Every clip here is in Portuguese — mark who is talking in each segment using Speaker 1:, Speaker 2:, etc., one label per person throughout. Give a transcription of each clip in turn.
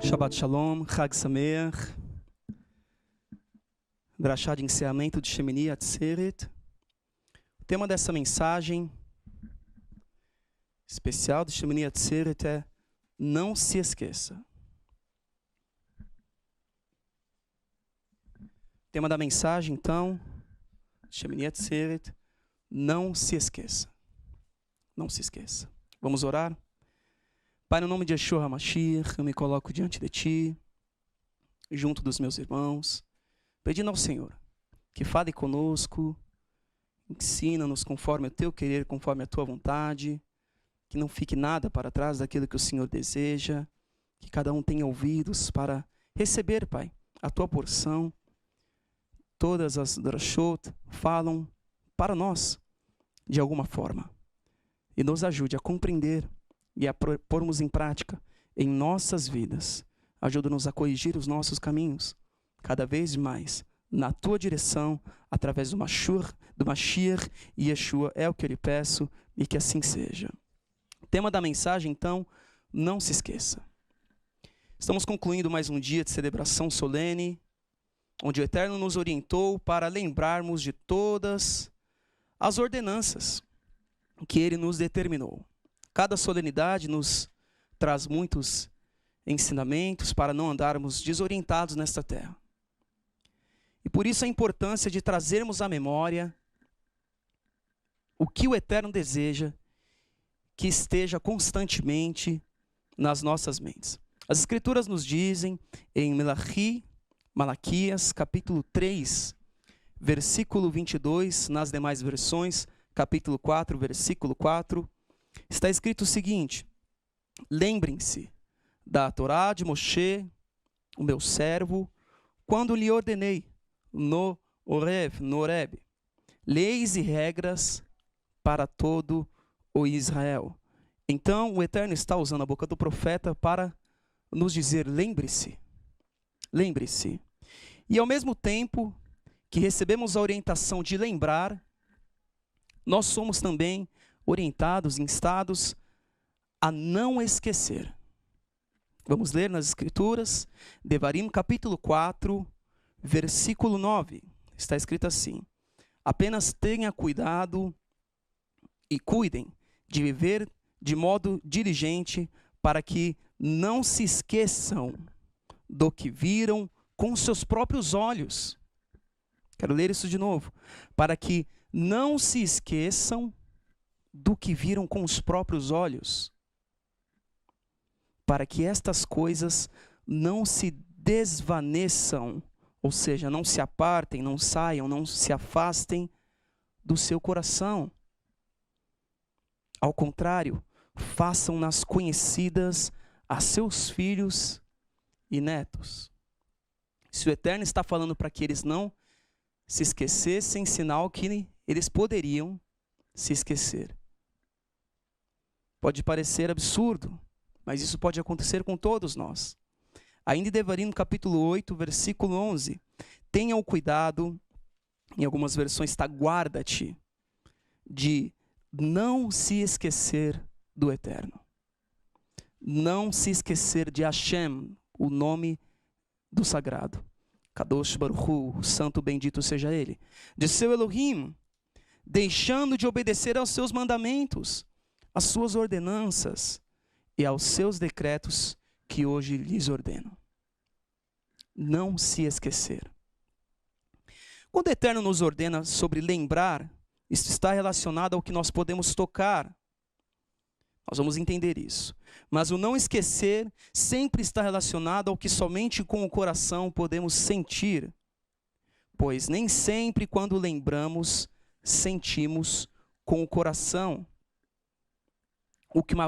Speaker 1: Shabbat Shalom, Chag Sameach, Drashá de encerramento de Shemini Atzeret. O tema dessa mensagem especial de Shemini Atzeret é não se esqueça. O tema da mensagem, então, Shemini Atzeret, não se esqueça. Não se esqueça. Vamos orar? Pai, no nome de Yeshua HaMashiach, eu me coloco diante de Ti, junto dos meus irmãos, pedindo ao Senhor que fale conosco, ensina-nos conforme o Teu querer, conforme a Tua vontade, que não fique nada para trás daquilo que o Senhor deseja, que cada um tenha ouvidos para receber, Pai, a Tua porção. Todas as drashot falam para nós, de alguma forma, e nos ajude a compreender e a pormos em prática em nossas vidas. Ajuda-nos a corrigir os nossos caminhos, cada vez mais, na Tua direção, através do Mashiach e Yeshua. É o que eu lhe peço e que assim seja. Tema da mensagem, então, não se esqueça. Estamos concluindo mais um dia de celebração solene, onde o Eterno nos orientou para lembrarmos de todas as ordenanças que Ele nos determinou. Cada solenidade nos traz muitos ensinamentos para não andarmos desorientados nesta terra. E por isso a importância de trazermos à memória o que o Eterno deseja que esteja constantemente nas nossas mentes. As Escrituras nos dizem em Malaquias, capítulo 3, versículo 22, nas demais versões, capítulo 4, versículo 4, está escrito o seguinte: lembrem-se da Torá de Moshe, o meu servo, quando lhe ordenei no Horeb, leis e regras para todo o Israel. Então o Eterno está usando a boca do profeta para nos dizer: lembre-se, lembre-se. E ao mesmo tempo que recebemos a orientação de lembrar, nós somos também orientados, instados a não esquecer. Vamos ler nas Escrituras, Devarim, capítulo 4, versículo 9. Está escrito assim: apenas tenha cuidado e cuidem de viver de modo diligente, para que não se esqueçam do que viram com seus próprios olhos. Quero ler isso de novo. Para que não se esqueçam do que viram com os próprios olhos, para que estas coisas não se desvaneçam, ou seja, não se apartem, não saiam, não se afastem do seu coração. Ao contrário, façam-nas conhecidas a seus filhos e netos. Se o Eterno está falando para que eles não se esquecessem, sinal que eles poderiam se esquecer. Pode parecer absurdo, mas isso pode acontecer com todos nós. Ainda em Devarim, no capítulo 8, versículo 11. Tenha o cuidado, em algumas versões está guarda-te, de não se esquecer do Eterno. Não se esquecer de Hashem, o nome do sagrado. Kadosh Baruch Hu, o santo bendito seja Ele. De seu Elohim, deixando de obedecer aos seus mandamentos, às suas ordenanças e aos seus decretos que hoje lhes ordeno. Não se esquecer. Quando o Eterno nos ordena sobre lembrar, isso está relacionado ao que nós podemos tocar. Nós vamos entender isso. Mas o não esquecer sempre está relacionado ao que somente com o coração podemos sentir. Pois nem sempre quando lembramos, sentimos com o coração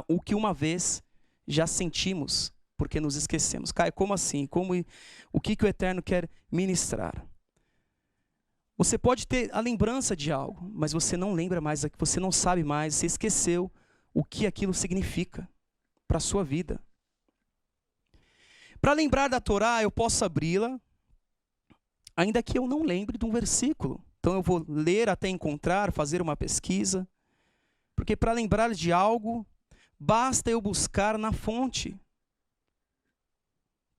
Speaker 1: o que uma vez já sentimos, porque nos esquecemos. Caio, como assim? O que o Eterno quer ministrar? Você pode ter a lembrança de algo, mas você não lembra mais, você não sabe mais, você esqueceu o que aquilo significa para a sua vida. Para lembrar da Torá, eu posso abri-la, ainda que eu não lembre de um versículo. Então eu vou ler até encontrar, fazer uma pesquisa, porque para lembrar de algo, basta eu buscar na fonte,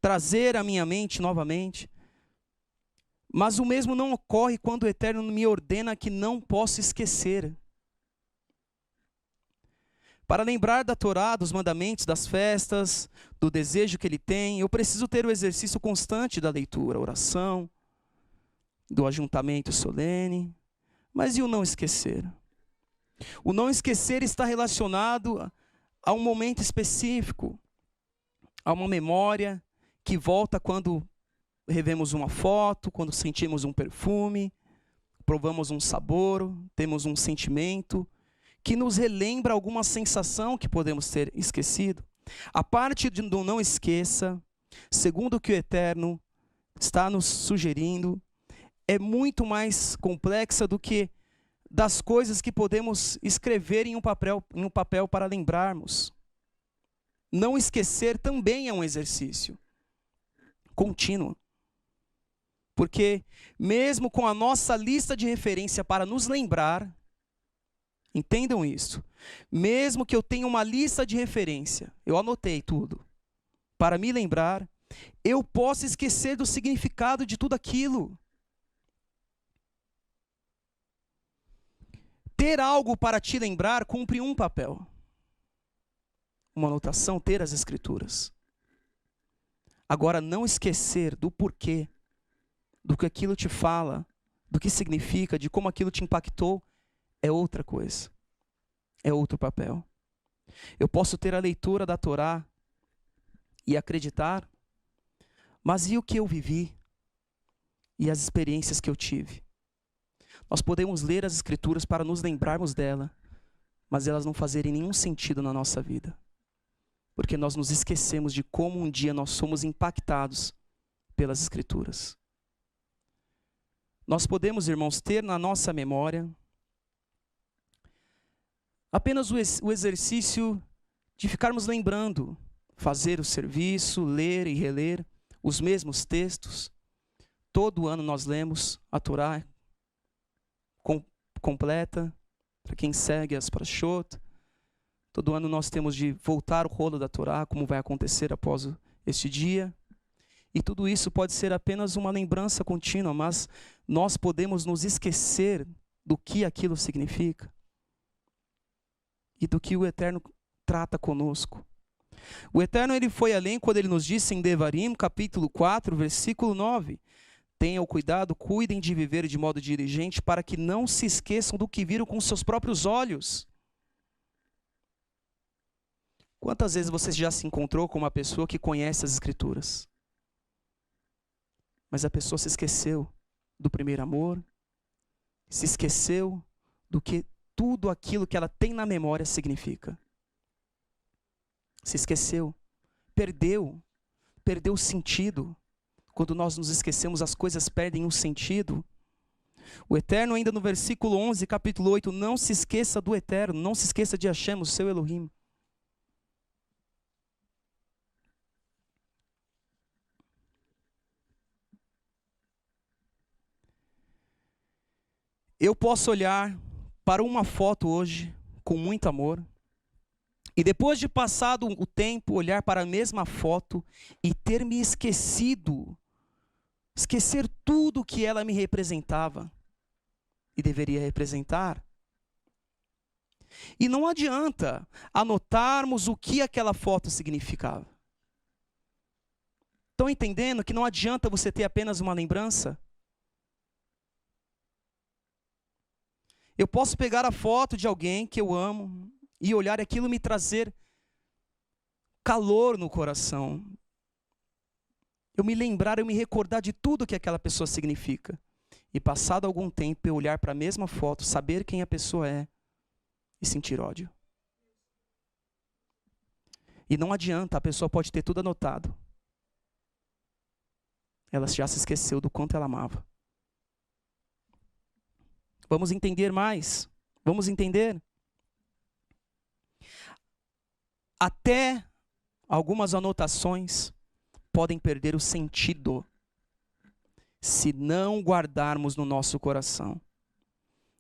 Speaker 1: trazer à minha mente novamente. Mas o mesmo não ocorre quando o Eterno me ordena que não posso esquecer. Para lembrar da Torá, dos mandamentos, das festas, do desejo que ele tem, eu preciso ter o exercício constante da leitura, oração, do ajuntamento solene. Mas e o não esquecer? O não esquecer está relacionado a um momento específico, a uma memória que volta quando revemos uma foto, quando sentimos um perfume, provamos um sabor, temos um sentimento que nos relembra alguma sensação que podemos ter esquecido. A parte do não esqueça, segundo o que o Eterno está nos sugerindo, é muito mais complexa do que das coisas que podemos escrever em um papel para lembrarmos. Não esquecer também é um exercício contínuo. Porque mesmo com a nossa lista de referência para nos lembrar, entendam isso, mesmo que eu tenha uma lista de referência, eu anotei tudo, para me lembrar, eu posso esquecer do significado de tudo aquilo. Ter algo para te lembrar cumpre um papel. Uma anotação, ter as escrituras. Agora, não esquecer do porquê, do que aquilo te fala, do que significa, de como aquilo te impactou, é outra coisa. É outro papel. Eu posso ter a leitura da Torá e acreditar, mas e o que eu vivi? E as experiências que eu tive? Nós podemos ler as Escrituras para nos lembrarmos dela, mas elas não fazerem nenhum sentido na nossa vida. Porque nós nos esquecemos de como um dia nós somos impactados pelas Escrituras. Nós podemos, irmãos, ter na nossa memória apenas o exercício de ficarmos lembrando, fazer o serviço, ler e reler os mesmos textos. Todo ano nós lemos a Torá completa, para quem segue as Parashot. Todo ano nós temos de voltar o rolo da Torá, como vai acontecer após este dia. E tudo isso pode ser apenas uma lembrança contínua, mas nós podemos nos esquecer do que aquilo significa e do que o Eterno trata conosco. O Eterno ele foi além quando ele nos disse em Devarim, capítulo 4, versículo 9: tenham cuidado, cuidem de viver de modo diligente, para que não se esqueçam do que viram com seus próprios olhos. Quantas vezes você já se encontrou com uma pessoa que conhece as Escrituras, mas a pessoa se esqueceu do primeiro amor, se esqueceu do que tudo aquilo que ela tem na memória significa? Se esqueceu, perdeu o sentido. Quando nós nos esquecemos, as coisas perdem o sentido. O Eterno, ainda no versículo 11, capítulo 8, não se esqueça do Eterno, não se esqueça de Hashem, o seu Elohim. Eu posso olhar para uma foto hoje com muito amor, e depois de passado o tempo, olhar para a mesma foto e ter me esquecido, esquecer tudo que ela me representava e deveria representar. E não adianta anotarmos o que aquela foto significava. Estão entendendo que não adianta você ter apenas uma lembrança? Eu posso pegar a foto de alguém que eu amo e olhar aquilo me trazer calor no coração. Eu me lembrar, eu me recordar de tudo que aquela pessoa significa. E passado algum tempo eu olhar para a mesma foto, saber quem a pessoa é e sentir ódio. E não adianta, a pessoa pode ter tudo anotado. Ela já se esqueceu do quanto ela amava. Vamos entender mais. Vamos entender. Até algumas anotações podem perder o sentido se não guardarmos no nosso coração.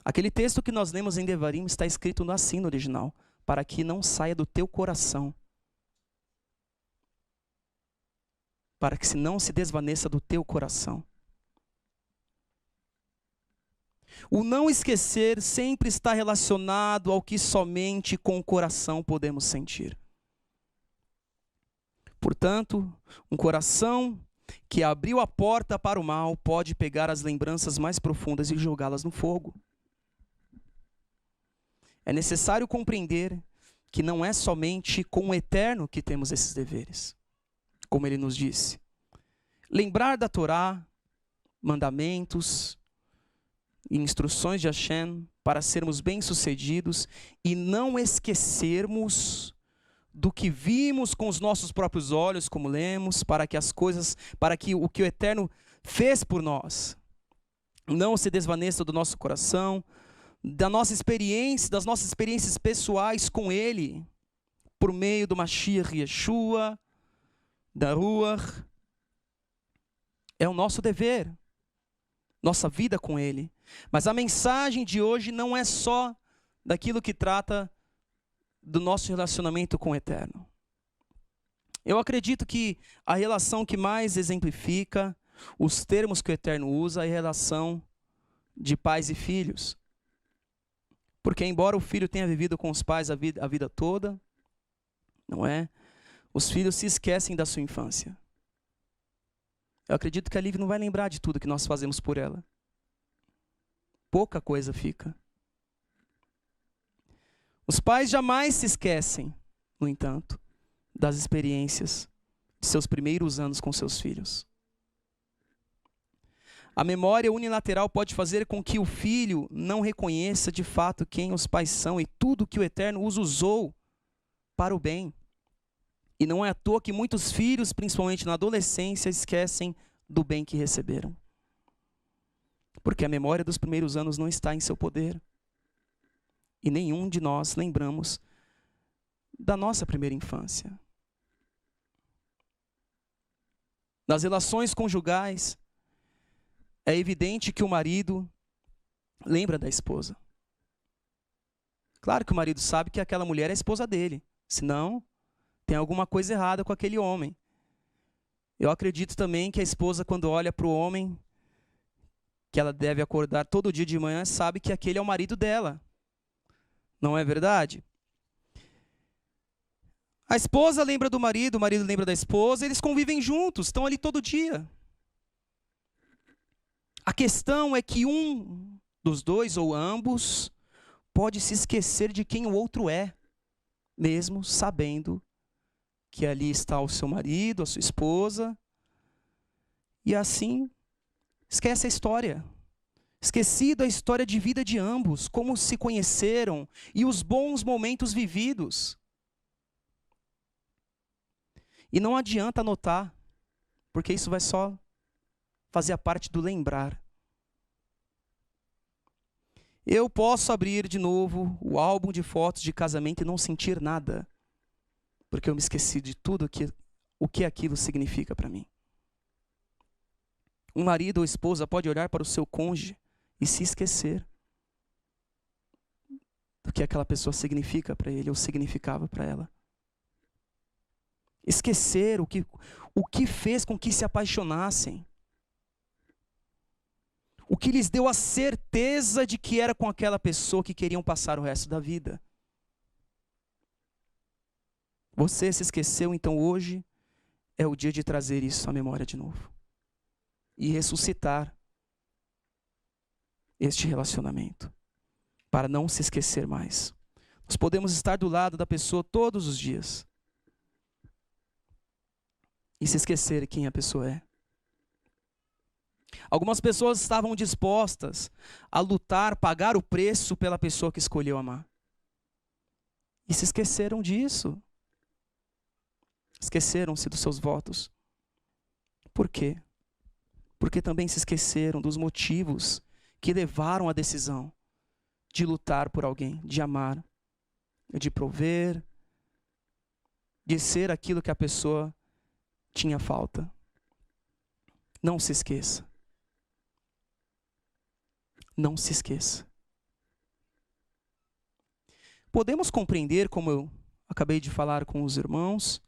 Speaker 1: Aquele texto que nós lemos em Devarim está escrito assim no original, para que não saia do teu coração. Para que não se desvaneça do teu coração. O não esquecer sempre está relacionado ao que somente com o coração podemos sentir. Portanto, um coração que abriu a porta para o mal pode pegar as lembranças mais profundas e jogá-las no fogo. É necessário compreender que não é somente com o eterno que temos esses deveres. Como ele nos disse, lembrar da Torá, mandamentos e instruções de Hashem para sermos bem-sucedidos e não esquecermos do que vimos com os nossos próprios olhos, como lemos, para que o que o Eterno fez por nós não se desvaneça do nosso coração, das nossas experiências pessoais com Ele, por meio do Mashiach Yeshua, da Ruach. É o nosso dever, nossa vida com Ele. Mas a mensagem de hoje não é só daquilo que trata do nosso relacionamento com o Eterno. Eu acredito que a relação que mais exemplifica os termos que o Eterno usa é a relação de pais e filhos. Porque embora o filho tenha vivido com os pais a vida toda, não é? Os filhos se esquecem da sua infância. Eu acredito que a Lívia não vai lembrar de tudo que nós fazemos por ela. Pouca coisa fica. Os pais jamais se esquecem, no entanto, das experiências de seus primeiros anos com seus filhos. A memória unilateral pode fazer com que o filho não reconheça de fato quem os pais são e tudo que o Eterno os usou para o bem. E não é à toa que muitos filhos, principalmente na adolescência, esquecem do bem que receberam. Porque a memória dos primeiros anos não está em seu poder. E nenhum de nós lembramos da nossa primeira infância. Nas relações conjugais, é evidente que o marido lembra da esposa. Claro que o marido sabe que aquela mulher é a esposa dele. Senão, tem alguma coisa errada com aquele homem. Eu acredito também que a esposa, quando olha para o homem, que ela deve acordar todo dia de manhã, sabe que aquele é o marido dela. Não é verdade? A esposa lembra do marido, o marido lembra da esposa, eles convivem juntos, estão ali todo dia. A questão é que um dos dois, ou ambos, pode se esquecer de quem o outro é, mesmo sabendo que ali está o seu marido, a sua esposa, e assim esquece a história. Esquecido a história de vida de ambos, como se conheceram e os bons momentos vividos. E não adianta anotar, porque isso vai só fazer a parte do lembrar. Eu posso abrir de novo o álbum de fotos de casamento e não sentir nada, porque eu me esqueci de tudo o que aquilo significa para mim. Um marido ou esposa pode olhar para o seu cônjuge e se esquecer do que aquela pessoa significa para ele ou significava para ela. Esquecer o que fez com que se apaixonassem. O que lhes deu a certeza de que era com aquela pessoa que queriam passar o resto da vida. Você se esqueceu, então hoje é o dia de trazer isso à memória de novo. E ressuscitar este relacionamento, para não se esquecer mais. Nós podemos estar do lado da pessoa todos os dias e se esquecer quem a pessoa é. Algumas pessoas estavam dispostas a lutar, pagar o preço pela pessoa que escolheu amar. E se esqueceram disso. Esqueceram-se dos seus votos. Por quê? Porque também se esqueceram dos motivos que levaram à decisão de lutar por alguém, de amar, de prover, de ser aquilo que a pessoa tinha falta. Não se esqueça. Não se esqueça. Podemos compreender, como eu acabei de falar com os irmãos,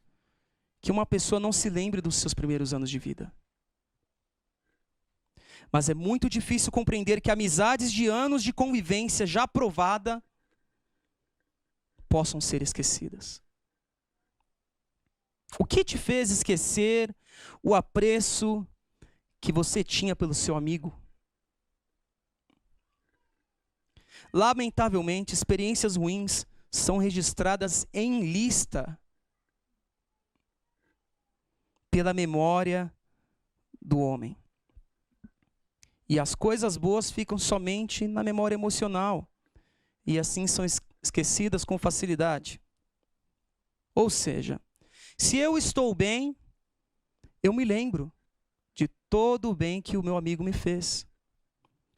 Speaker 1: que uma pessoa não se lembre dos seus primeiros anos de vida. Mas é muito difícil compreender que amizades de anos de convivência já provada possam ser esquecidas. O que te fez esquecer o apreço que você tinha pelo seu amigo? Lamentavelmente, experiências ruins são registradas em lista pela memória do homem. E as coisas boas ficam somente na memória emocional. E assim são esquecidas com facilidade. Ou seja, se eu estou bem, eu me lembro de todo o bem que o meu amigo me fez.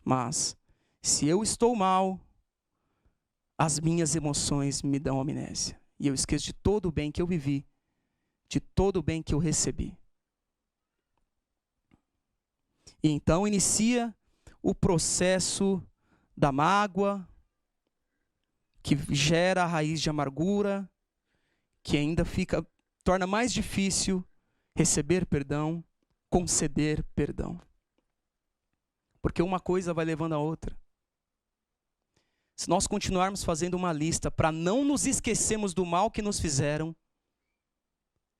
Speaker 1: Mas, se eu estou mal, as minhas emoções me dão amnésia. E eu esqueço de todo o bem que eu vivi, de todo o bem que eu recebi. E então inicia o processo da mágoa, que gera a raiz de amargura, que ainda torna mais difícil receber perdão, conceder perdão. Porque uma coisa vai levando a outra. Se nós continuarmos fazendo uma lista para não nos esquecermos do mal que nos fizeram,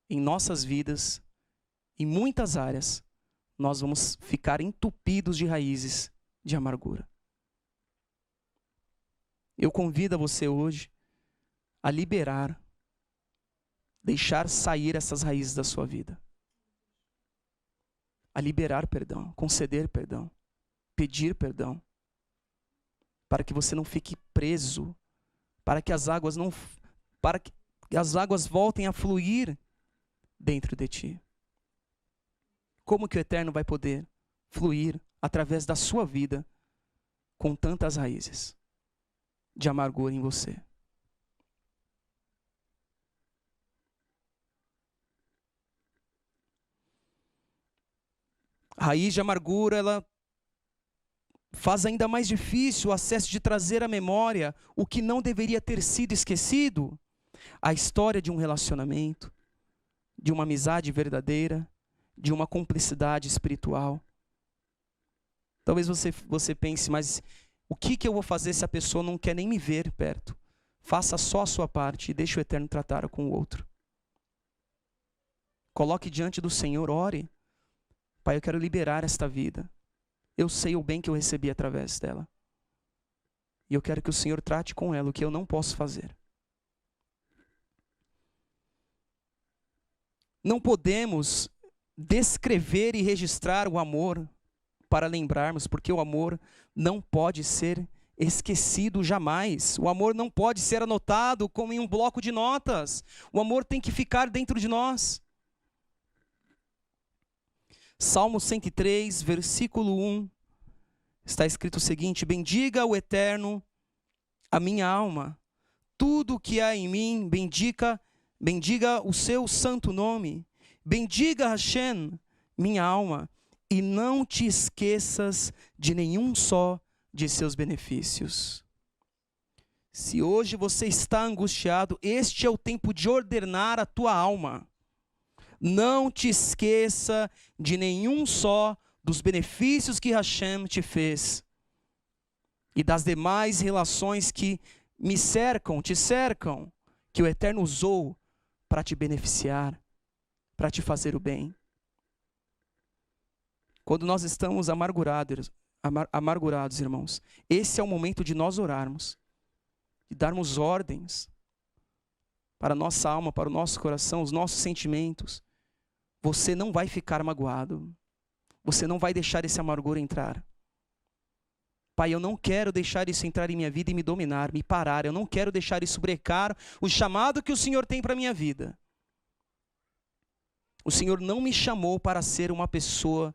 Speaker 1: em nossas vidas, em muitas áreas, nós vamos ficar entupidos de raízes de amargura. Eu convido a você hoje a liberar, deixar sair essas raízes da sua vida. A liberar perdão, conceder perdão, pedir perdão, para que você não fique preso, para que as águas voltem a fluir dentro de ti. Como que o Eterno vai poder fluir através da sua vida com tantas raízes de amargura em você? A raiz de amargura, ela faz ainda mais difícil o acesso de trazer à memória o que não deveria ter sido esquecido. A história de um relacionamento, de uma amizade verdadeira, de uma cumplicidade espiritual. Talvez você pense, mas o que eu vou fazer se a pessoa não quer nem me ver perto? Faça só a sua parte e deixe o Eterno tratar com o outro. Coloque diante do Senhor, ore. Pai, eu quero liberar esta vida. Eu sei o bem que eu recebi através dela. E eu quero que o Senhor trate com ela o que eu não posso fazer. Não podemos descrever e registrar o amor para lembrarmos, porque o amor não pode ser esquecido jamais. O amor não pode ser anotado como em um bloco de notas. O amor tem que ficar dentro de nós. Salmo 103, versículo 1, está escrito o seguinte: bendiga o Eterno a minha alma, tudo que há em mim, bendiga o seu santo nome. Bendiga Hashem, minha alma, e não te esqueças de nenhum só de seus benefícios. Se hoje você está angustiado, este é o tempo de ordenar a tua alma. Não te esqueça de nenhum só dos benefícios que Hashem te fez e das demais relações que te cercam, que o Eterno usou para te beneficiar, para te fazer o bem. Quando nós estamos amargurados, irmãos, esse é o momento de nós orarmos, de darmos ordens para a nossa alma, para o nosso coração, os nossos sentimentos. Você não vai ficar magoado. Você não vai deixar esse amargor entrar. Pai, eu não quero deixar isso entrar em minha vida e me dominar, me parar. Eu não quero deixar isso brecar o chamado que o Senhor tem para a minha vida. O Senhor não me chamou para ser uma pessoa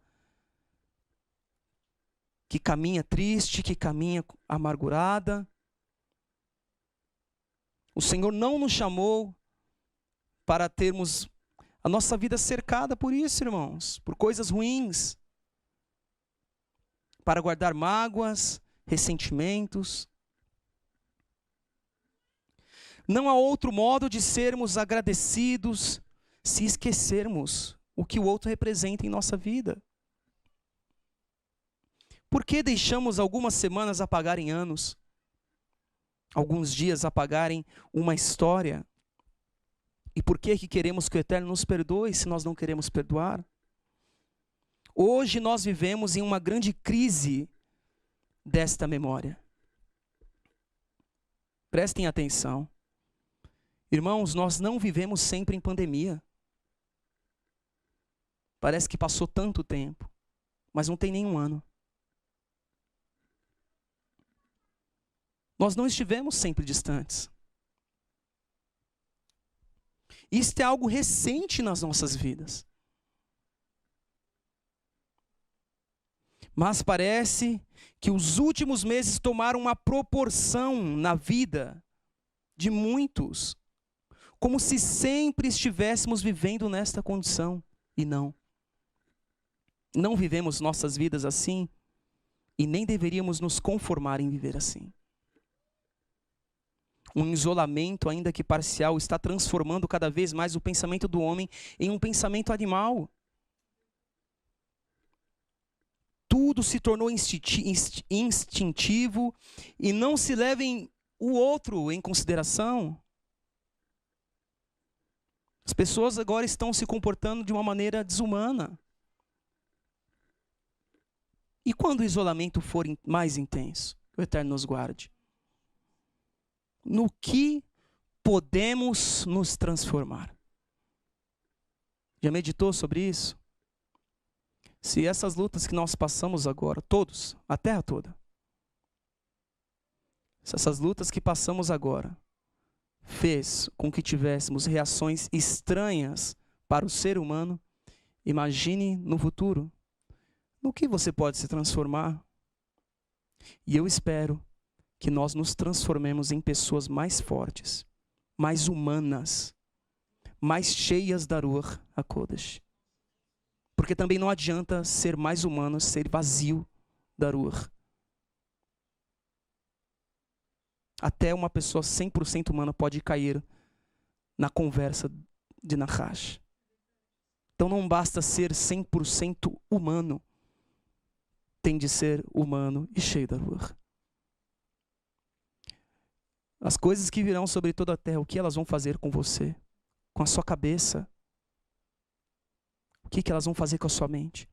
Speaker 1: que caminha triste, que caminha amargurada. O Senhor não nos chamou para termos a nossa vida cercada por isso, irmãos, por coisas ruins, para guardar mágoas, ressentimentos. Não há outro modo de sermos agradecidos se esquecermos o que o outro representa em nossa vida. Por que deixamos algumas semanas apagarem anos? Alguns dias apagarem uma história? E por que queremos que o Eterno nos perdoe se nós não queremos perdoar? Hoje nós vivemos em uma grande crise desta memória. Prestem atenção. Irmãos, nós não vivemos sempre em pandemia. Parece que passou tanto tempo, mas não tem nenhum ano. Nós não estivemos sempre distantes. Isto é algo recente nas nossas vidas. Mas parece que os últimos meses tomaram uma proporção na vida de muitos, como se sempre estivéssemos vivendo nesta condição. E não. Não vivemos nossas vidas assim e nem deveríamos nos conformar em viver assim. Um isolamento, ainda que parcial, está transformando cada vez mais o pensamento do homem em um pensamento animal. Tudo se tornou instintivo e não se leva o outro em consideração. As pessoas agora estão se comportando de uma maneira desumana. E quando o isolamento for mais intenso, o Eterno nos guarde. No que podemos nos transformar? Já meditou sobre isso? Se essas lutas que nós passamos agora, todos, a terra toda, se essas lutas que passamos agora fez com que tivéssemos reações estranhas para o ser humano, imagine no futuro, no que você pode se transformar. E eu espero que nós nos transformemos em pessoas mais fortes, mais humanas, mais cheias da Ruach HaKodesh. Porque também não adianta ser mais humano, ser vazio da Ruach. Até uma pessoa 100% humana pode cair na conversa de Nahash. Então não basta ser 100% humano, tem de ser humano e cheio da Ruach. As coisas que virão sobre toda a terra, o que elas vão fazer com você? Com a sua cabeça? O que elas vão fazer com a sua mente?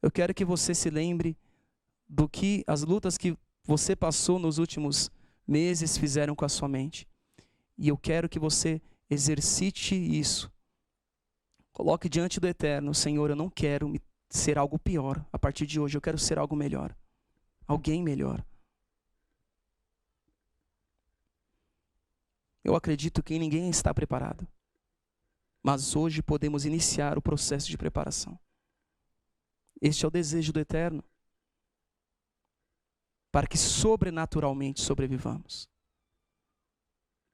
Speaker 1: Eu quero que você se lembre do que as lutas que você passou nos últimos meses fizeram com a sua mente. E eu quero que você exercite isso. Coloque diante do Eterno: Senhor, eu não quero ser algo pior. A partir de hoje eu quero ser algo melhor. Alguém melhor. Eu acredito que ninguém está preparado. Mas hoje podemos iniciar o processo de preparação. Este é o desejo do Eterno. Para que sobrenaturalmente sobrevivamos.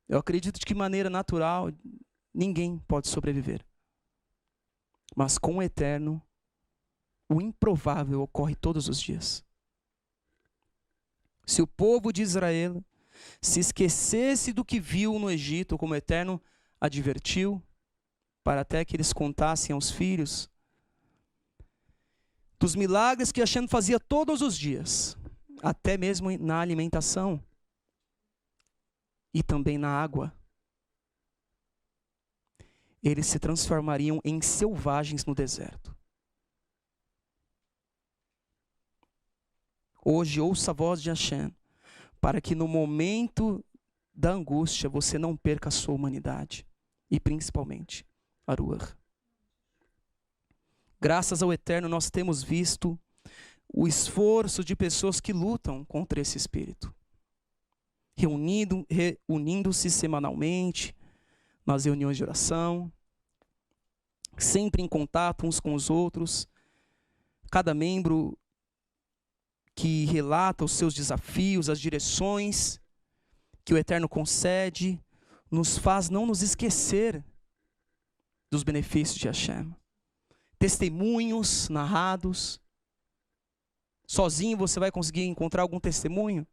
Speaker 1: Eu acredito que de maneira natural ninguém pode sobreviver. Mas com o Eterno, o improvável ocorre todos os dias. Se o povo de Israel se esquecesse do que viu no Egito, como o Eterno advertiu, para até que eles contassem aos filhos, dos milagres que Hashem fazia todos os dias, até mesmo na alimentação e também na água, eles se transformariam em selvagens no deserto. Hoje ouça a voz de Hashem, para que no momento da angústia você não perca a sua humanidade e principalmente a Ruach. Graças ao Eterno nós temos visto o esforço de pessoas que lutam contra esse espírito, reunindo-se semanalmente nas reuniões de oração, sempre em contato uns com os outros, cada membro que relata os seus desafios, as direções que o Eterno concede, nos faz não nos esquecer dos benefícios de Hashem. Testemunhos narrados Sozinho você vai conseguir encontrar algum testemunho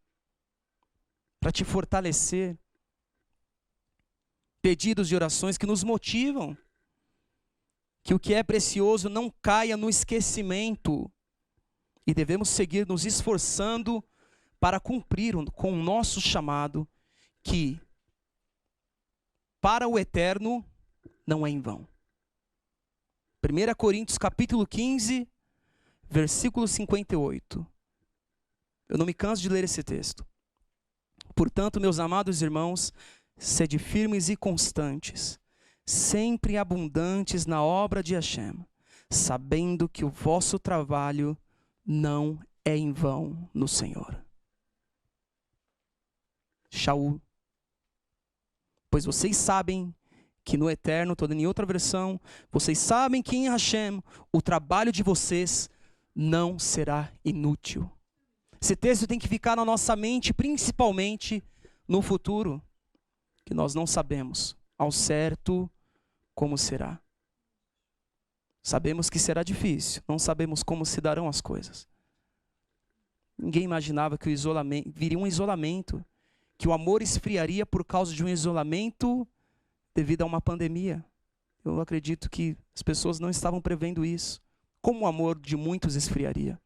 Speaker 1: para te fortalecer. Pedidos de orações que nos motivam. Que o que é precioso não caia no esquecimento. E devemos seguir nos esforçando para cumprir com o nosso chamado, que para o eterno não é em vão. 1 Coríntios capítulo 15, versículo 58. Eu não me canso de ler esse texto. Portanto, meus amados irmãos, sede firmes e constantes, sempre abundantes na obra de Hashem, sabendo que o vosso trabalho não é em vão no Senhor. Shaul. Pois vocês sabem que no eterno, toda em outra versão, vocês sabem que em Hashem o trabalho de vocês não será inútil. Esse texto tem que ficar na nossa mente, principalmente no futuro, que nós não sabemos ao certo como será. Sabemos que será difícil, não sabemos como se darão as coisas. Ninguém imaginava que viria um isolamento, que o amor esfriaria por causa de um isolamento devido a uma pandemia. Eu acredito que as pessoas não estavam prevendo isso. Como o amor de muitos esfriaria.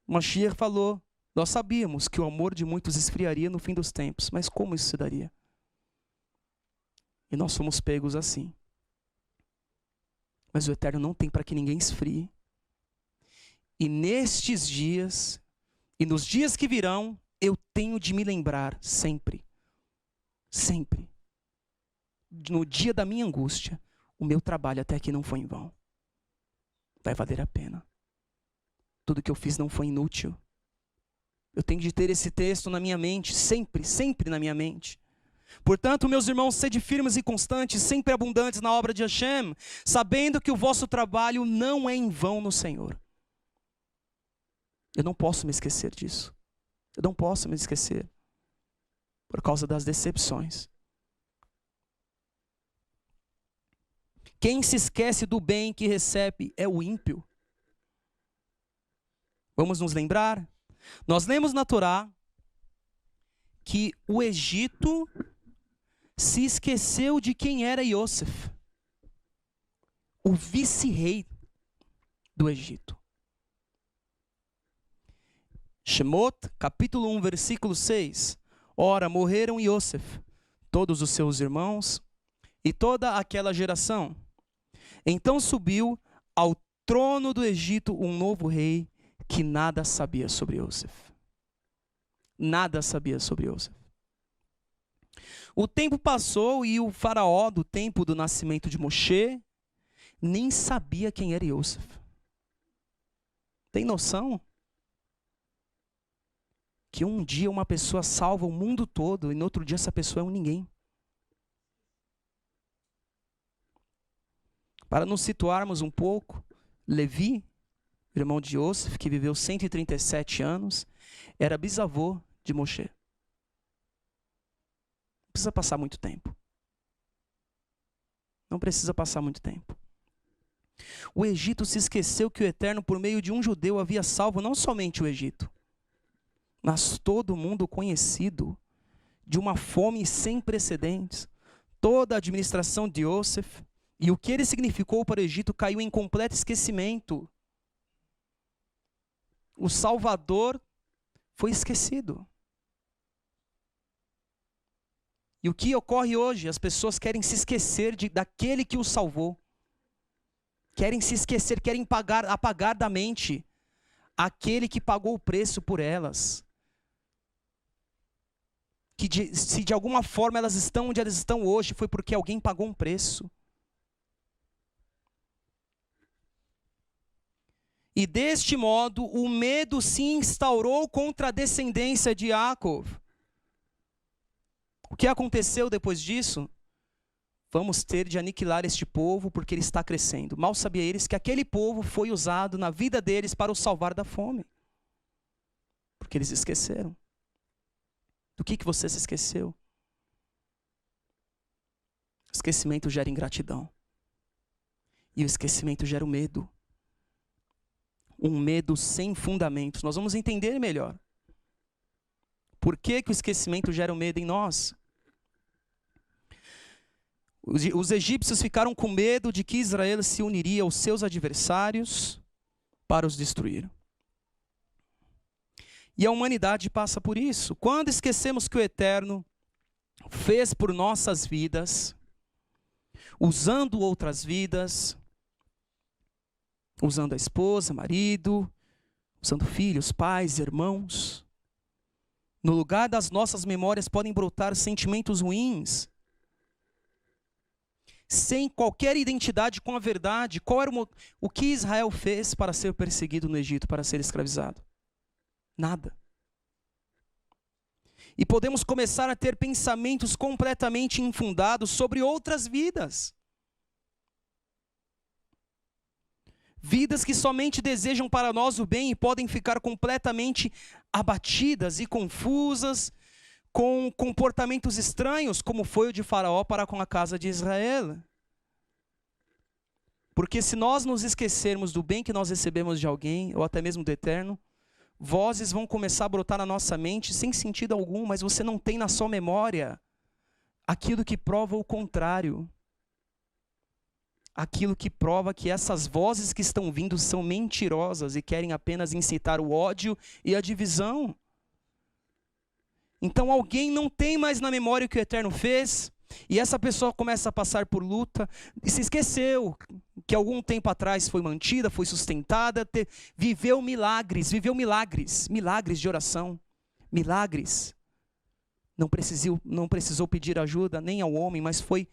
Speaker 1: Mashiach falou, nós sabíamos que o amor de muitos esfriaria no fim dos tempos, mas como isso se daria? E nós fomos pegos assim. Mas o Eterno não tem para que ninguém esfrie. E nestes dias, e nos dias que virão, eu tenho de me lembrar sempre, sempre, no dia da minha angústia, o meu trabalho até aqui não foi em vão. Vai valer a pena. Tudo que eu fiz não foi inútil. Eu tenho de ter esse texto na minha mente, sempre, sempre na minha mente. Portanto, meus irmãos, sede firmes e constantes, sempre abundantes na obra de Hashem, sabendo que o vosso trabalho não é em vão no Senhor. Eu não posso me esquecer disso. Eu não posso me esquecer. Por causa das decepções. Quem se esquece do bem que recebe é o ímpio. Vamos nos lembrar? Nós lemos na Torá que o Egito se esqueceu de quem era Yosef, o vice-rei do Egito. Shemot, capítulo 1, versículo 6. Ora, morreram Yosef, todos os seus irmãos e toda aquela geração. Então subiu ao trono do Egito um novo rei que nada sabia sobre Yosef. Nada sabia sobre Yosef. O tempo passou e o faraó do tempo do nascimento de Moshe nem sabia quem era Yosef. Tem noção? Que um dia uma pessoa salva o mundo todo e no outro dia essa pessoa é um ninguém. Para nos situarmos um pouco, Levi, irmão de Yosef, que viveu 137 anos, era bisavô de Moshe. Não precisa passar muito tempo. Não precisa passar muito tempo. O Egito se esqueceu que o Eterno, por meio de um judeu, havia salvo não somente o Egito, mas todo mundo conhecido de uma fome sem precedentes. Toda a administração de Yosef e o que ele significou para o Egito caiu em completo esquecimento. O Salvador foi esquecido. E o que ocorre hoje? As pessoas querem se esquecer daquele que os salvou. Querem se esquecer, querem apagar da mente aquele que pagou o preço por elas. Se de alguma forma elas estão onde elas estão hoje, foi porque alguém pagou um preço. E deste modo, o medo se instaurou contra a descendência de Jacob. O que aconteceu depois disso? Vamos ter de aniquilar este povo porque ele está crescendo. Mal sabia eles que aquele povo foi usado na vida deles para o salvar da fome. Porque eles esqueceram. Do que você se esqueceu? Esquecimento gera ingratidão. E o esquecimento gera o medo. um medo sem fundamentos. Nós vamos entender melhor. Por que que o esquecimento gera um medo em nós? Os egípcios ficaram com medo de que Israel se uniria aos seus adversários para os destruir. E a humanidade passa por isso. Quando esquecemos que o Eterno fez por nossas vidas, usando outras vidas, usando a esposa, marido, usando filhos, pais, irmãos, no lugar das nossas memórias podem brotar sentimentos ruins, sem qualquer identidade com a verdade. Qual era o que Israel fez para ser perseguido no Egito, para ser escravizado? Nada. E podemos começar a ter pensamentos completamente infundados sobre outras vidas. Vidas que somente desejam para nós o bem e podem ficar completamente abatidas e confusas com comportamentos estranhos, como foi o de Faraó para com a casa de Israel. Porque se nós nos esquecermos do bem que nós recebemos de alguém, ou até mesmo do Eterno, vozes vão começar a brotar na nossa mente sem sentido algum, mas você não tem na sua memória aquilo que prova o contrário. Aquilo que prova que essas vozes que estão vindo são mentirosas e querem apenas incitar o ódio e a divisão. Então alguém não tem mais na memória o que o Eterno fez, e essa pessoa começa a passar por luta, e se esqueceu que algum tempo atrás foi mantida, foi sustentada, viveu milagres de oração, milagres. Não precisou pedir ajuda nem ao homem, mas foi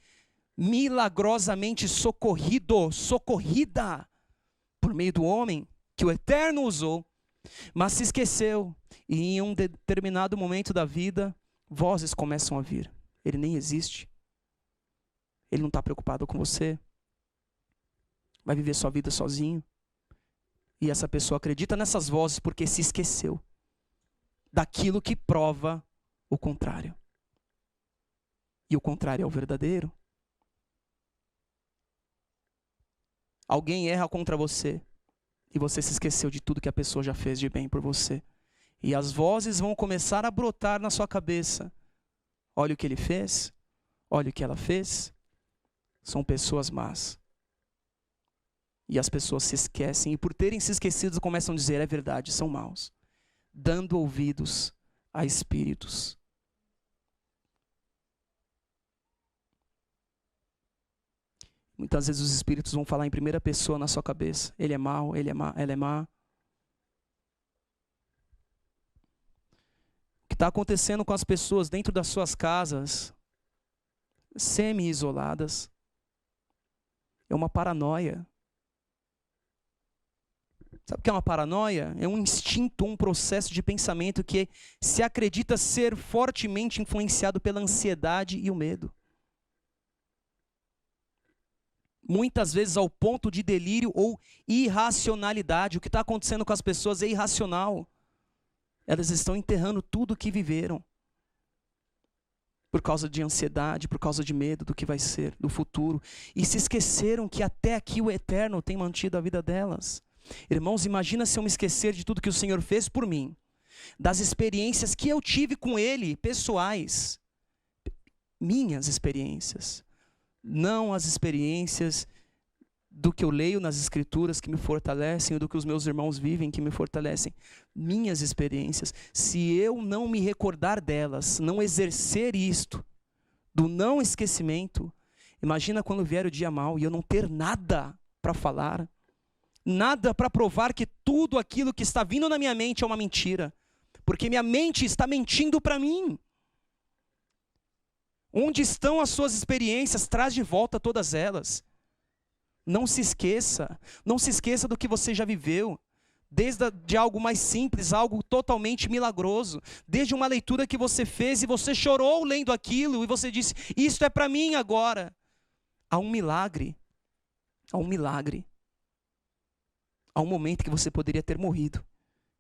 Speaker 1: milagrosamente socorrida por meio do homem que o Eterno usou, mas se esqueceu, e em um determinado momento da vida, vozes começam a vir. Ele nem existe, ele não está preocupado com você, vai viver sua vida sozinho, e essa pessoa acredita nessas vozes porque se esqueceu daquilo que prova o contrário, e o contrário é o verdadeiro. Alguém erra contra você, e você se esqueceu de tudo que a pessoa já fez de bem por você. E as vozes vão começar a brotar na sua cabeça. Olha o que ele fez, olha o que ela fez. São pessoas más. E as pessoas se esquecem, e por terem se esquecido começam a dizer, é verdade, são maus. Dando ouvidos a espíritos. Muitas vezes os espíritos vão falar em primeira pessoa na sua cabeça. Ele é mau, ele é má, ela é má. O que está acontecendo com as pessoas dentro das suas casas, semi-isoladas, é uma paranoia. Sabe o que é uma paranoia? É um instinto, um processo de pensamento que se acredita ser fortemente influenciado pela ansiedade e o medo. Muitas vezes ao ponto de delírio ou irracionalidade. O que está acontecendo com as pessoas é irracional. Elas estão enterrando tudo o que viveram. Por causa de ansiedade, por causa de medo do que vai ser, do futuro. E se esqueceram que até aqui o Eterno tem mantido a vida delas. Irmãos, imagina se eu me esquecer de tudo que o Senhor fez por mim. Das experiências que eu tive com Ele, pessoais. Minhas experiências. Não as experiências do que eu leio nas escrituras que me fortalecem, ou do que os meus irmãos vivem que me fortalecem. Minhas experiências. Se eu não me recordar delas, não exercer isto, do não esquecimento, imagina quando vier o dia mau e eu não ter nada para falar, nada para provar que tudo aquilo que está vindo na minha mente é uma mentira, porque minha mente está mentindo para mim. Onde estão as suas experiências? Traz de volta todas elas. Não se esqueça do que você já viveu, desde algo mais simples, algo totalmente milagroso, desde uma leitura que você fez e você chorou lendo aquilo e você disse, isto é para mim agora. Há um milagre, há um momento que você poderia ter morrido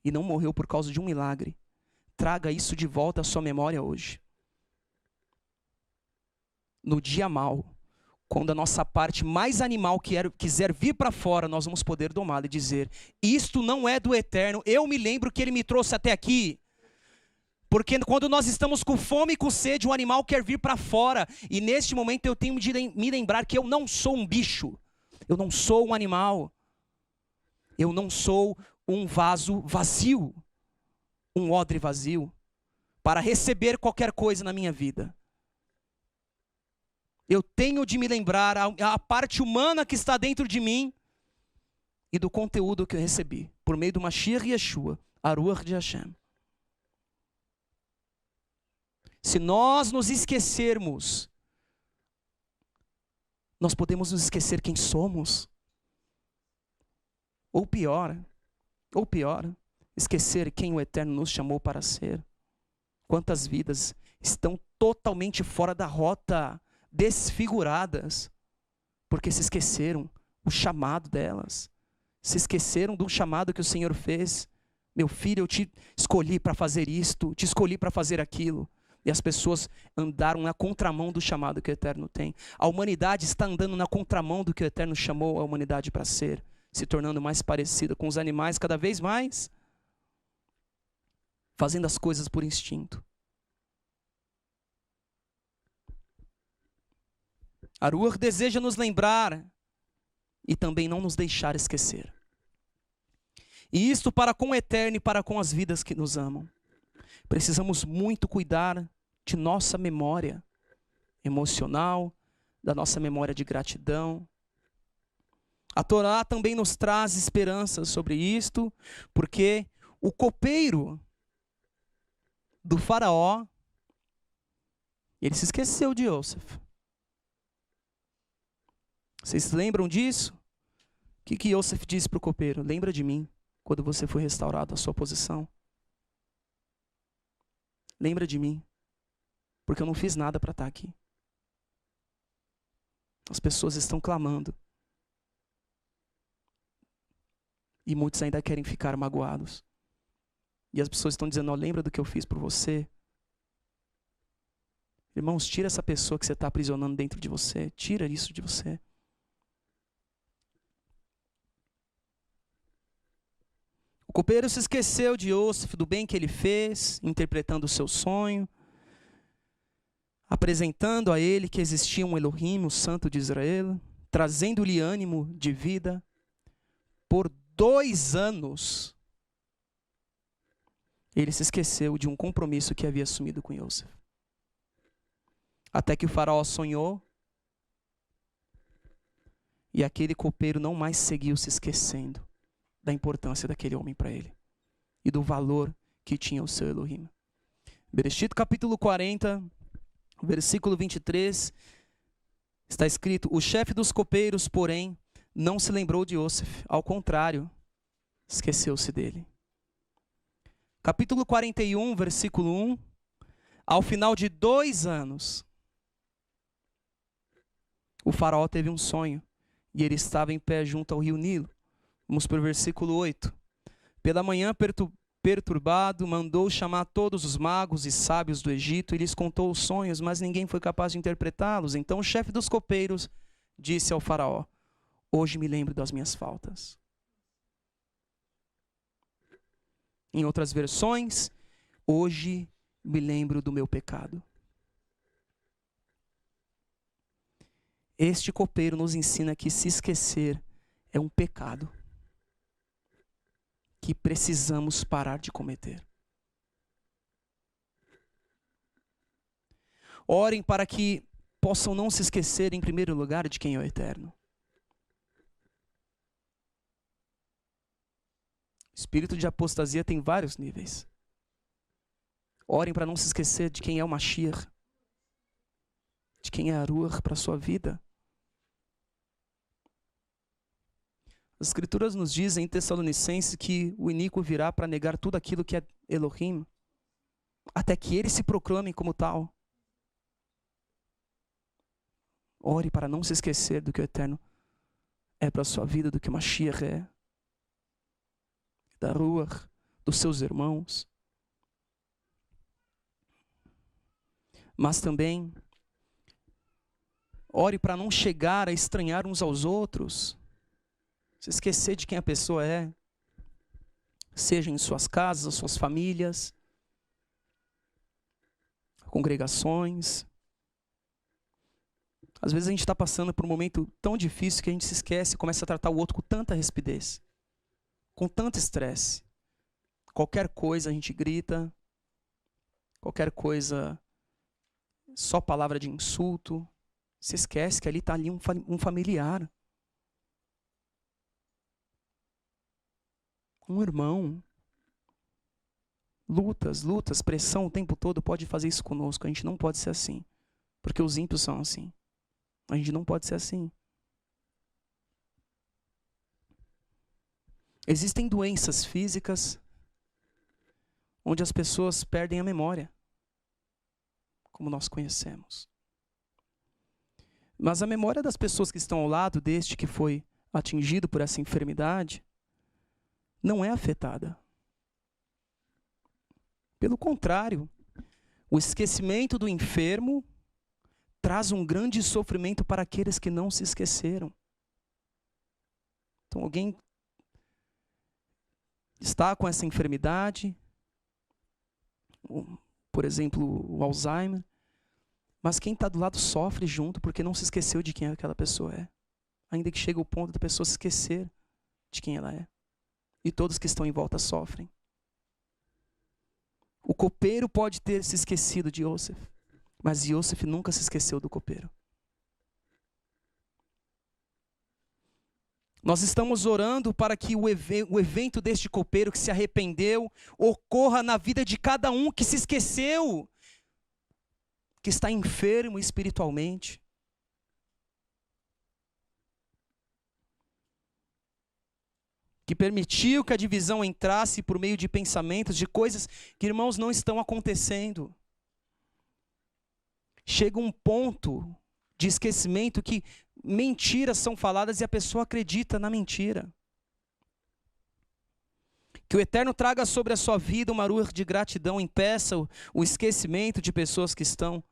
Speaker 1: e não morreu por causa de um milagre. Traga isso de volta à sua memória hoje. No dia mau, quando a nossa parte mais animal quiser vir para fora, nós vamos poder domá-la e dizer: isto não é do Eterno, eu me lembro que Ele me trouxe até aqui. Porque quando nós estamos com fome e com sede, o animal quer vir para fora. E neste momento eu tenho de me lembrar que eu não sou um bicho. Eu não sou um animal. Eu não sou um vaso vazio. Um odre vazio. Para receber qualquer coisa na minha vida. Eu tenho de me lembrar a parte humana que está dentro de mim. E do conteúdo que eu recebi. Por meio do Mashiach Yeshua. Aruach de Hashem. Se nós nos esquecermos, nós podemos nos esquecer quem somos. Ou pior, esquecer quem o Eterno nos chamou para ser. Quantas vidas estão totalmente fora da rota, desfiguradas, porque se esqueceram o chamado delas. Se esqueceram do chamado que o Senhor fez. Meu filho, eu te escolhi para fazer isto, te escolhi para fazer aquilo. E as pessoas andaram na contramão do chamado que o Eterno tem. A humanidade está andando na contramão do que o Eterno chamou a humanidade para ser. Se tornando mais parecida com os animais cada vez mais. Fazendo as coisas por instinto. Aruach deseja nos lembrar e também não nos deixar esquecer. E isto para com o Eterno e para com as vidas que nos amam. Precisamos muito cuidar de nossa memória emocional, da nossa memória de gratidão. A Torá também nos traz esperanças sobre isto, porque o copeiro do faraó, ele se esqueceu de Yosef. Vocês lembram disso? O que Yosef disse para o copeiro? Lembra de mim, quando você foi restaurado à sua posição. Lembra de mim, porque eu não fiz nada para estar aqui. As pessoas estão clamando. E muitos ainda querem ficar magoados. E as pessoas estão dizendo: lembra do que eu fiz por você? Irmãos, tira essa pessoa que você está aprisionando dentro de você. Tira isso de você. O copeiro se esqueceu de Yosef, do bem que ele fez, interpretando o seu sonho, apresentando a ele que existia um Elohim, o Santo de Israel, trazendo-lhe ânimo de vida. Por 2 anos, ele se esqueceu de um compromisso que havia assumido com Yosef. Até que o faraó sonhou, e aquele copeiro não mais seguiu se esquecendo da importância daquele homem para ele e do valor que tinha o seu Elohim. Bereshit capítulo 40, versículo 23, está escrito: o chefe dos copeiros, porém, não se lembrou de Yosef, ao contrário, esqueceu-se dele. Capítulo 41, versículo 1, ao final de 2 anos, o faraó teve um sonho e ele estava em pé junto ao rio Nilo. Vamos para o versículo 8. Pela manhã, perturbado, mandou chamar todos os magos e sábios do Egito e lhes contou os sonhos, mas ninguém foi capaz de interpretá-los. Então o chefe dos copeiros disse ao faraó: hoje me lembro das minhas faltas. Em outras versões, hoje me lembro do meu pecado. Este copeiro nos ensina que se esquecer é um pecado que precisamos parar de cometer. Orem para que possam não se esquecer, em primeiro lugar, de quem é o Eterno. O espírito de apostasia tem vários níveis. Orem para não se esquecer de quem é o Mashiach, de quem é Aruach para a sua vida. As Escrituras nos dizem em Tessalonicenses que o iníquo virá para negar tudo aquilo que é Elohim, até que ele se proclame como tal. Ore para não se esquecer do que o Eterno é para a sua vida, do que o Mashiach é, da Ruach, dos seus irmãos. Mas também Ore para não chegar a estranhar uns aos outros. Se esquecer de quem a pessoa é. Seja em suas casas, suas famílias, congregações. Às vezes a gente está passando por um momento tão difícil que a gente se esquece e começa a tratar o outro com tanta rispidez, com tanto estresse. Qualquer coisa a gente grita, qualquer coisa, só palavra de insulto. Se esquece que ali está ali um familiar, um irmão. Lutas, pressão o tempo todo pode fazer isso conosco. A gente não pode ser assim, porque os ímpios são assim. A gente não pode ser assim. Existem doenças físicas onde as pessoas perdem a memória, como nós conhecemos. Mas a memória das pessoas que estão ao lado deste que foi atingido por essa enfermidade não é afetada. Pelo contrário, o esquecimento do enfermo traz um grande sofrimento para aqueles que não se esqueceram. Então, alguém está com essa enfermidade, por exemplo, o Alzheimer, mas quem está do lado sofre junto porque não se esqueceu de quem aquela pessoa é. Ainda que chegue ao ponto da pessoa se esquecer de quem ela é. E todos que estão em volta sofrem. O copeiro pode ter se esquecido de Yosef, mas Yosef nunca se esqueceu do copeiro. Nós estamos orando para que o evento deste copeiro que se arrependeu ocorra na vida de cada um que se esqueceu, que está enfermo espiritualmente. Que permitiu que a divisão entrasse por meio de pensamentos, de coisas que, irmãos, não estão acontecendo. Chega um ponto de esquecimento que mentiras são faladas e a pessoa acredita na mentira. Que o Eterno traga sobre a sua vida uma ruach de gratidão, impeça o esquecimento de pessoas que estão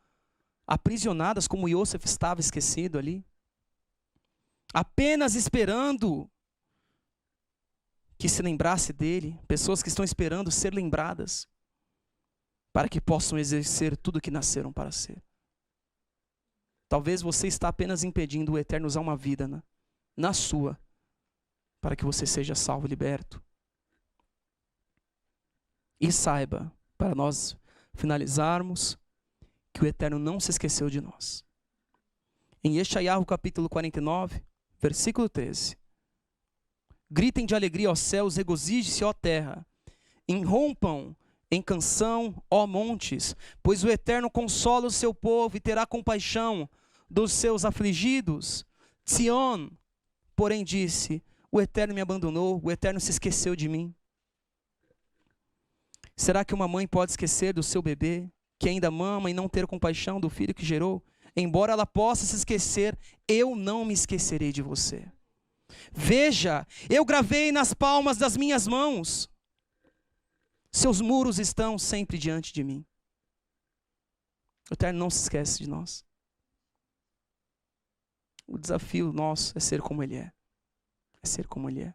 Speaker 1: aprisionadas, como Yosef estava esquecido ali, apenas esperando que se lembrasse dele, pessoas que estão esperando ser lembradas, para que possam exercer tudo o que nasceram para ser. Talvez você está apenas impedindo o Eterno usar uma vida na sua, para que você seja salvo e liberto. E saiba, para nós finalizarmos, que o Eterno não se esqueceu de nós. Em Yeshayahu capítulo 49, versículo 13. Gritem de alegria, ó céus, regozije-se, ó terra. Irrompam em canção, ó montes, pois o Eterno consola o seu povo e terá compaixão dos seus afligidos. Sion, porém, disse: o Eterno me abandonou, o Eterno se esqueceu de mim. Será que uma mãe pode esquecer do seu bebê, que ainda mama, e não ter compaixão do filho que gerou? Embora ela possa se esquecer, eu não me esquecerei de você. Veja, eu gravei nas palmas das minhas mãos. Seus muros estão sempre diante de mim. O Eterno não se esquece de nós. O desafio nosso é ser como Ele é. É ser como Ele é.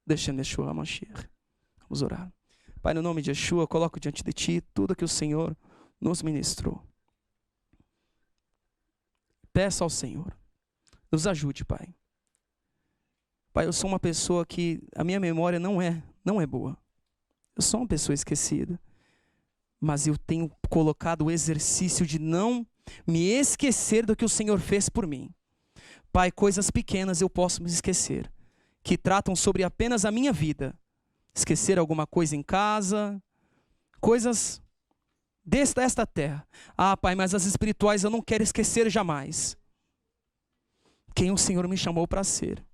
Speaker 1: Deixando Yeshua HaMashiach. Vamos orar. Pai, no nome de Yeshua, coloco diante de Ti tudo que o Senhor nos ministrou. Peço ao Senhor, nos ajude, Pai. Pai, eu sou uma pessoa que a minha memória não é boa. Eu sou uma pessoa esquecida. Mas eu tenho colocado o exercício de não me esquecer do que o Senhor fez por mim. Pai, coisas pequenas eu posso me esquecer, que tratam sobre apenas a minha vida. Esquecer alguma coisa em casa, coisas desta terra. Ah, Pai, mas as espirituais eu não quero esquecer jamais. Quem o Senhor me chamou para ser.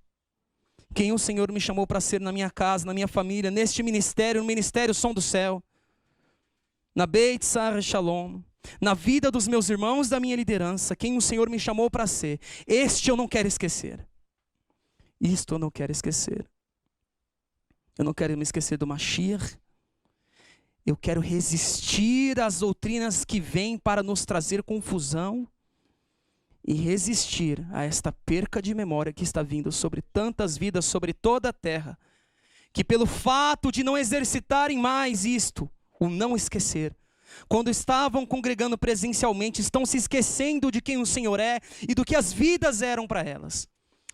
Speaker 1: Quem o Senhor me chamou para ser na minha casa, na minha família, neste ministério, no ministério Som do Céu, na Beit Sar Shalom, na vida dos meus irmãos, da minha liderança, quem o Senhor me chamou para ser, este eu não quero esquecer. Isto eu não quero esquecer. Eu não quero me esquecer do Mashiach. Eu quero resistir às doutrinas que vêm para nos trazer confusão. e resistir a esta perca de memória que está vindo sobre tantas vidas, sobre toda a terra, que pelo fato de não exercitarem mais isto, o não esquecer, quando estavam congregando presencialmente, estão se esquecendo de quem o Senhor é e do que as vidas eram para elas.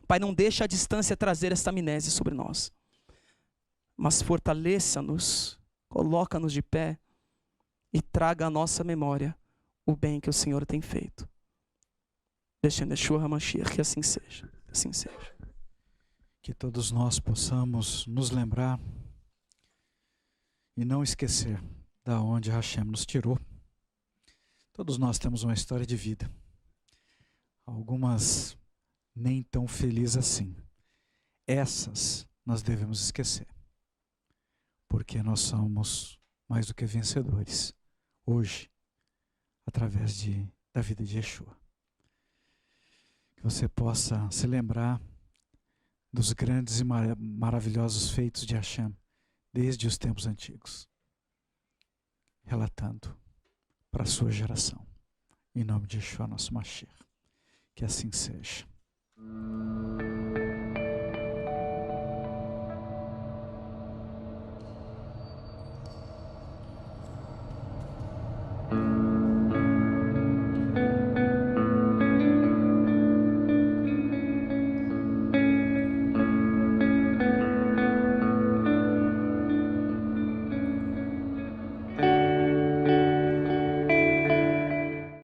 Speaker 1: Pai, não deixa a distância trazer esta amnésia sobre nós, mas fortaleça-nos, coloca-nos de pé e traga à nossa memória o bem que o Senhor tem feito. Deixando Yeshua HaMashiach, que assim seja, assim seja.
Speaker 2: Que todos nós possamos nos lembrar e não esquecer da onde Hashem nos tirou. Todos nós temos uma história de vida, algumas nem tão felizes assim. Essas nós devemos esquecer, porque nós somos mais do que vencedores hoje, através da vida de Yeshua. Que você possa se lembrar dos grandes e maravilhosos feitos de Hashem desde os tempos antigos, relatando para a sua geração. Em nome de Yeshua, nosso Mashiach. Que assim seja.